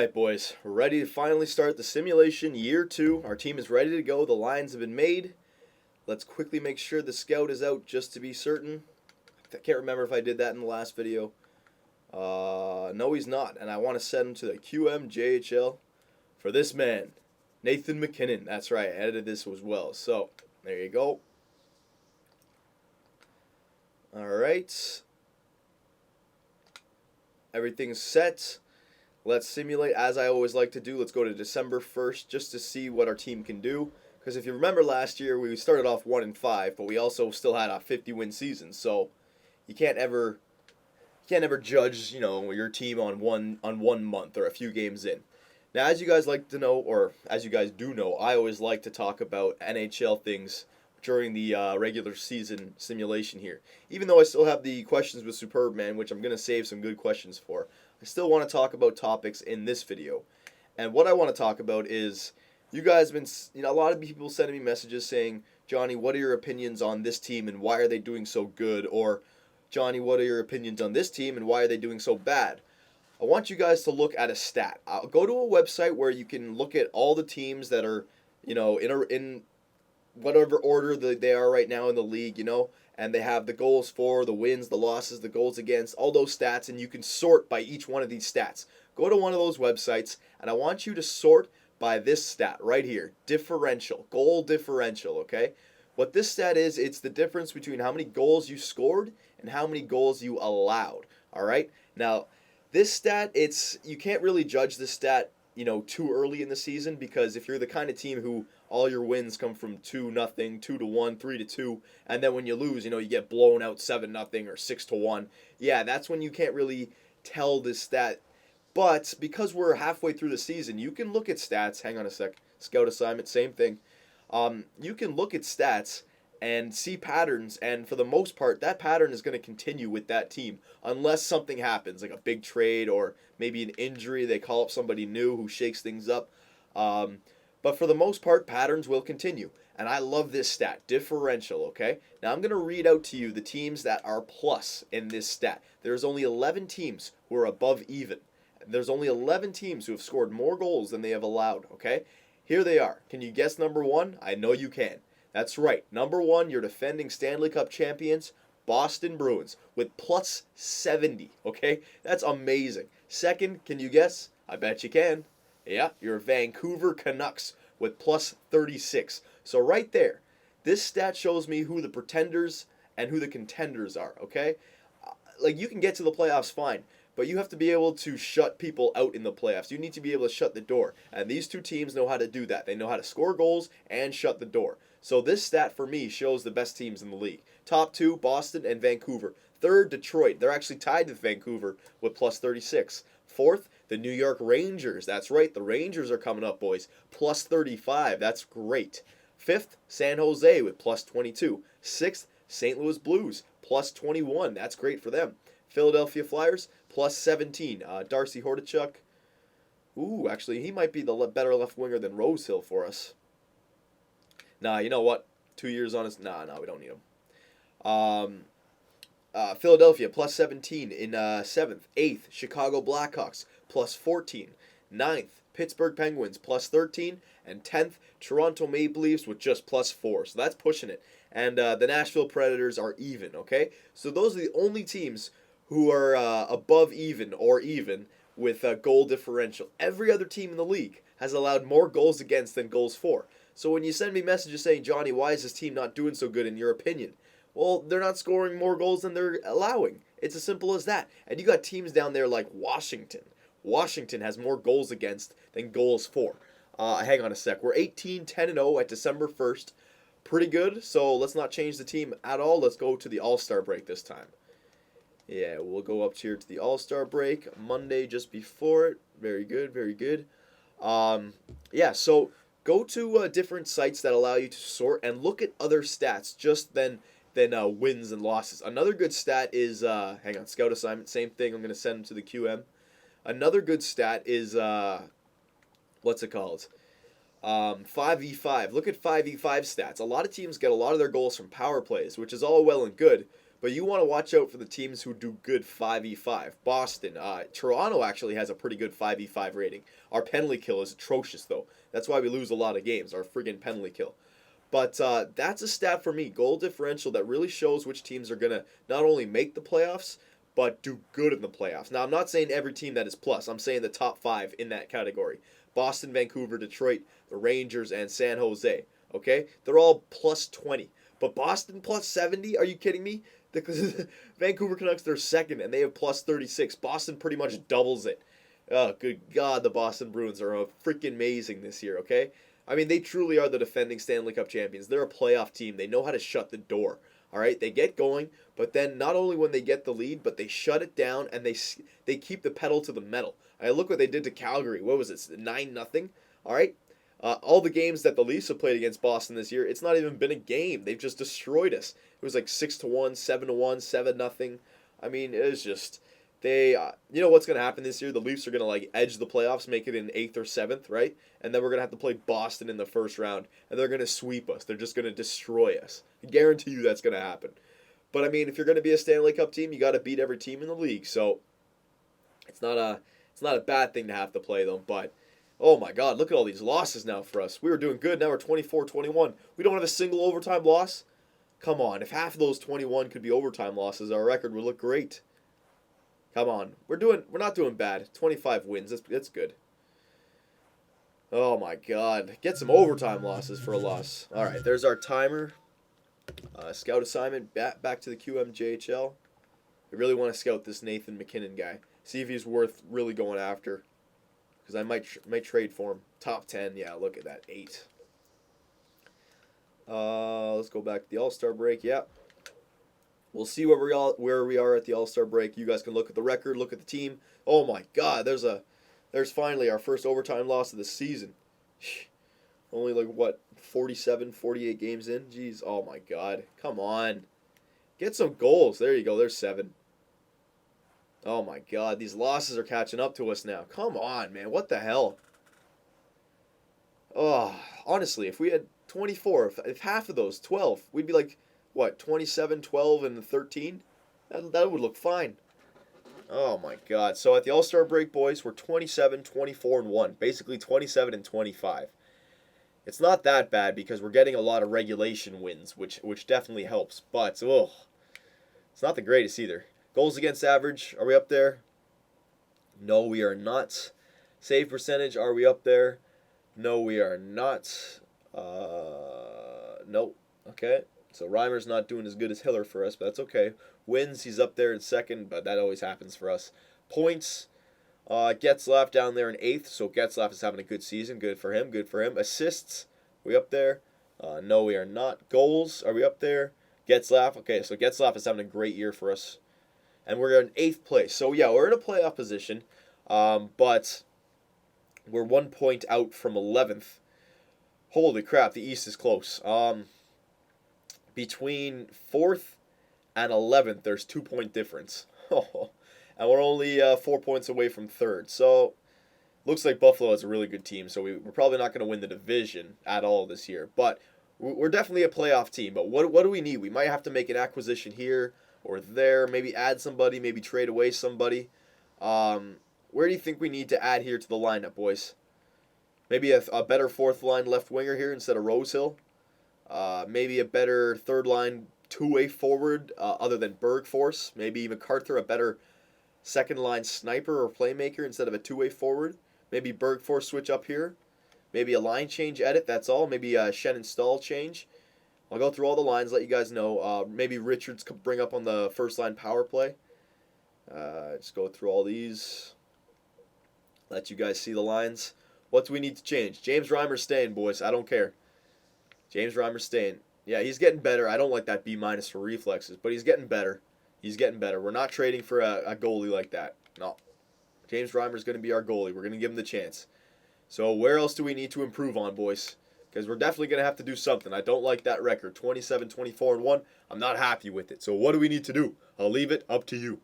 Alright, boys, we're ready to finally start the simulation year 2. Our team is ready to go. The lines have been made. Let's quickly make sure the scout is out just to be certain. I can't remember if I did that in the last video. No, he's not, and I want to send him to the QMJHL for this man, Nathan McKinnon. That's right, I edited this as well. So, there you go. Alright. Everything's set. Let's simulate, as I always like to do. Let's go to December 1st just to see what our team can do. Because if you remember last year, we started off 1-5, but we also still had a 50-win season. So you can't ever judge, your team on one month or a few games in. Now, as you guys like to know, or as you guys do know, I always like to talk about NHL things during the regular season simulation here. Even though I still have the questions with Superb Man, which I'm going to save some good questions for, I still want to talk about topics in this video. And what I want to talk about is, you guys have been, a lot of people sending me messages saying, Johnny, what are your opinions on this team and why are they doing so good? Or, Johnny, what are your opinions on this team and why are they doing so bad? I want you guys to look at a stat. I'll go to a website where you can look at all the teams that are, in whatever order they are right now in the league, and they have the goals for, the wins, the losses, the goals against, all those stats, and you can sort by each one of these stats. Go to one of those websites, and I want you to sort by this stat right here, differential, goal differential, okay? What this stat is, it's the difference between how many goals you scored and how many goals you allowed, all right? Now, this stat, you can't really judge this stat, too early in the season, because if you're the kind of team who all your wins come from 2-0, 2-1, 3-2, and then when you lose, you get blown out 7-0 or 6-1. Yeah, that's when you can't really tell this stat. But because we're halfway through the season, you can look at stats. Hang on a sec. Scout assignment, same thing. You can look at stats and see patterns, and for the most part, that pattern is going to continue with that team unless something happens, like a big trade or maybe an injury. They call up somebody new who shakes things up. But for the most part, patterns will continue. And I love this stat, differential, okay? Now I'm going to read out to you the teams that are plus in this stat. There's only 11 teams who are above even. There's only 11 teams who have scored more goals than they have allowed, okay? Here they are. Can you guess number one? I know you can. That's right. Number one, your defending Stanley Cup champions, Boston Bruins, with plus 70, okay? That's amazing. Second, can you guess? I bet you can. Yeah, your Vancouver Canucks with plus 36. So right there, this stat shows me who the pretenders and who the contenders are, okay? You can get to the playoffs fine, but you have to be able to shut people out in the playoffs. You need to be able to shut the door. And these two teams know how to do that. They know how to score goals and shut the door. So this stat for me shows the best teams in the league. Top two, Boston and Vancouver. Third, Detroit. They're actually tied with Vancouver with plus 36. Fourth, the New York Rangers. That's right, the Rangers are coming up, boys. Plus 35. That's great. Fifth, San Jose with plus 22. Sixth, St. Louis Blues, plus 21. That's great for them. Philadelphia Flyers, plus 17. Darcy Hordichuk. Ooh, actually, he might be the better left winger than Rosehill for us. Nah, you know what? 2 years on his... Nah, we don't need him. Philadelphia, plus 17 in 7th. 8th, Chicago Blackhawks, plus 14. 9th, Pittsburgh Penguins, plus 13. And 10th, Toronto Maple Leafs with just plus 4. So that's pushing it. And the Nashville Predators are even, okay? So those are the only teams who are above even or even with goal differential. Every other team in the league has allowed more goals against than goals for. So when you send me messages saying, Johnny, why is this team not doing so good in your opinion? Well, they're not scoring more goals than they're allowing. It's as simple as that. And you got teams down there like Washington. Washington has more goals against than goals for. Hang on a sec. We're 18-10-0 at December 1st. Pretty good. So let's not change the team at all. Let's go to the All-Star break this time. Yeah, we'll go up here to the All-Star break. Monday just before it. Very good, very good. Yeah, so go to different sites that allow you to sort and look at other stats just than wins and losses. Another good stat is, hang on, scout assignment, same thing. I'm going to send them to the QM. Another good stat is, what's it called? 5v5. Look at 5v5 stats. A lot of teams get a lot of their goals from power plays, which is all well and good. But you want to watch out for the teams who do good 5v5. Boston, Toronto actually has a pretty good 5v5 rating. Our penalty kill is atrocious, though. That's why we lose a lot of games, our friggin' penalty kill. But that's a stat for me, goal differential, that really shows which teams are going to not only make the playoffs, but do good in the playoffs. Now, I'm not saying every team that is plus. I'm saying the top 5 in that category. Boston, Vancouver, Detroit, the Rangers, and San Jose. Okay? They're all plus 20. But Boston plus 70? Are you kidding me? The Vancouver Canucks, they're second, and they have plus 36. Boston pretty much doubles it. Oh, good God, the Boston Bruins are freaking amazing this year, okay? I mean, they truly are the defending Stanley Cup champions. They're a playoff team. They know how to shut the door, all right? They get going, but then not only when they get the lead, but they shut it down, and they keep the pedal to the metal. I look what they did to Calgary. What was it, 9-0? All right? All the games that the Leafs have played against Boston this year, it's not even been a game. They've just destroyed us. It was like 6-1, 7-1, 7-0. I mean, it was just they. You know what's gonna happen this year? The Leafs are gonna like edge the playoffs, make it in 8th or 7th, right? And then we're gonna have to play Boston in the first round, and they're gonna sweep us. They're just gonna destroy us. I guarantee you that's gonna happen. But I mean, if you're gonna be a Stanley Cup team, you got to beat every team in the league. So it's not a bad thing to have to play them, but. Oh my God, look at all these losses now for us. We were doing good, now we're 24-21. We don't have a single overtime loss? Come on, if half of those 21 could be overtime losses, our record would look great. Come on, we're not doing bad. 25 wins, that's good. Oh my God, get some overtime losses for a loss. All right, there's our timer. Scout assignment, back to the QMJHL. I really want to scout this Nathan McKinnon guy. See if he's worth really going after. Because I might trade for him. Top 10, yeah, look at that, 8. Let's go back to the All-Star break. Yeah, we'll see where we are at the All-Star break. You guys can look at the record, look at the team. Oh my God, there's finally our first overtime loss of the season. Only like what, 47, 48 games in. Jeez, oh my God, come on, get some goals. There you go. There's 7. Oh my God, these losses are catching up to us now. Come on, man, what the hell? Oh, honestly, if we had 24, if half of those, 12, we'd be like, what, 27, 12, and 13? That would look fine. Oh my God. So at the All-Star break, boys, we're 27, 24, and 1. Basically 27 and 25. It's not that bad because we're getting a lot of regulation wins, which definitely helps. But, it's not the greatest either. Goals against average, are we up there? No, we are not. Save percentage, are we up there? No, we are not. Nope. Okay. So Reimer's not doing as good as Hiller for us, but that's okay. Wins, he's up there in 2nd, but that always happens for us. Points, Getzlaff down there in 8th, so Getzlaff is having a good season. Good for him, good for him. Assists, we up there? No, we are not. Goals, are we up there? Getzlaff, okay, so Getzlaff is having a great year for us. And we're in 8th place. So, yeah, we're in a playoff position, but we're 1 point out from 11th. Holy crap, the East is close. Between 4th and 11th, there's 2-point difference. And we're only 4 points away from 3rd. So, looks like Buffalo has a really good team, so we're probably not going to win the division at all this year. But we're definitely a playoff team. But what do we need? We might have to make an acquisition here or there, maybe add somebody, maybe trade away somebody. Where do you think we need to add here to the lineup, boys? Maybe a better 4th line left winger here instead of Rosehill. Maybe a better 3rd line two-way forward other than Bergforce. Maybe MacArthur, a better 2nd line sniper or playmaker instead of a two-way forward. Maybe Bergforce switch up here. Maybe a line change edit, that's all. Maybe a Shannon Stahl change. I'll go through all the lines, let you guys know. Maybe Richards could bring up on the 1st line power play. Just go through all these. Let you guys see the lines. What do we need to change? James Reimer's staying, boys. I don't care. James Reimer's staying. Yeah, he's getting better. I don't like that B- for reflexes, but he's getting better. He's getting better. We're not trading for a goalie like that. No. James Reimer's going to be our goalie. We're going to give him the chance. So where else do we need to improve on, boys? Because we're definitely going to have to do something. I don't like that record. 27, 24, and 1. I'm not happy with it. So what do we need to do? I'll leave it up to you.